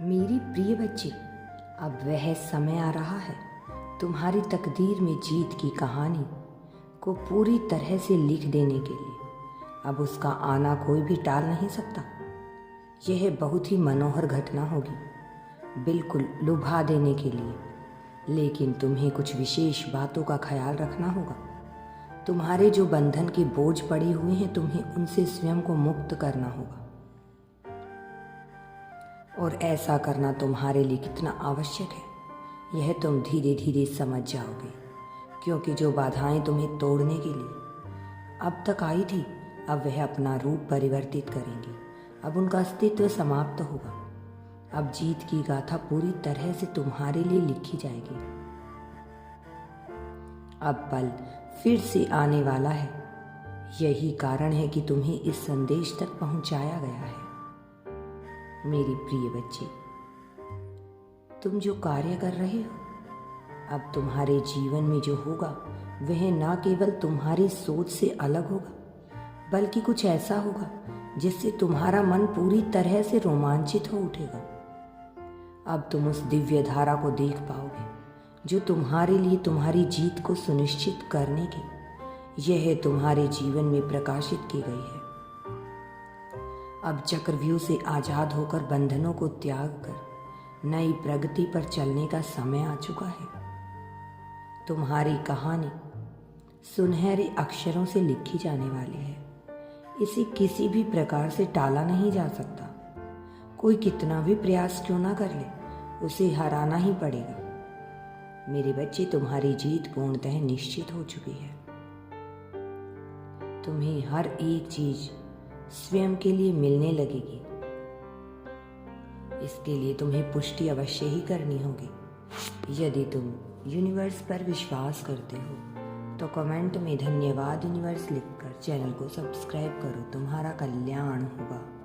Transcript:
मेरी प्रिय बच्ची, अब वह समय आ रहा है तुम्हारी तकदीर में जीत की कहानी को पूरी तरह से लिख देने के लिए। अब उसका आना कोई भी टाल नहीं सकता। यह बहुत ही मनोहर घटना होगी, बिल्कुल लुभा देने के लिए। लेकिन तुम्हें कुछ विशेष बातों का ख्याल रखना होगा। तुम्हारे जो बंधन के बोझ पड़े हुए हैं, तुम्हें उनसे स्वयं को मुक्त करना होगा। और ऐसा करना तुम्हारे लिए कितना आवश्यक है, यह तुम धीरे धीरे समझ जाओगे। क्योंकि जो बाधाएं तुम्हें तोड़ने के लिए अब तक आई थी, अब वह अपना रूप परिवर्तित करेंगी। अब उनका अस्तित्व समाप्त होगा। अब जीत की गाथा पूरी तरह से तुम्हारे लिए लिखी जाएगी। अब पल फिर से आने वाला है। यही कारण है कि तुम्हें इस संदेश तक पहुंचाया गया है। मेरी प्रिय बच्ची, तुम जो कार्य कर रहे हो, अब तुम्हारे जीवन में जो होगा वह न केवल तुम्हारी सोच से अलग होगा, बल्कि कुछ ऐसा होगा जिससे तुम्हारा मन पूरी तरह से रोमांचित हो उठेगा। अब तुम उस दिव्य धारा को देख पाओगे जो तुम्हारे लिए तुम्हारी जीत को सुनिश्चित करने की यह तुम्हारे जीवन में प्रकाशित की गई है। अब चक्रव्यूह से आजाद होकर बंधनों को त्याग कर नई प्रगति पर चलने का समय आ चुका है। तुम्हारी कहानी सुनहरे अक्षरों से लिखी जाने वाली है। इसे किसी भी प्रकार से टाला नहीं जा सकता। कोई कितना भी प्रयास क्यों ना कर ले, उसे हराना ही पड़ेगा। मेरे बच्चे, तुम्हारी जीत पूर्णतः निश्चित हो चुकी है। तुम्हें हर एक चीज स्वयं के लिए मिलने लगेगी। इसके लिए तुम्हें पुष्टि अवश्य ही करनी होगी। यदि तुम यूनिवर्स पर विश्वास करते हो तो कमेंट में धन्यवाद यूनिवर्स लिखकर चैनल को सब्सक्राइब करो। तुम्हारा कल्याण होगा।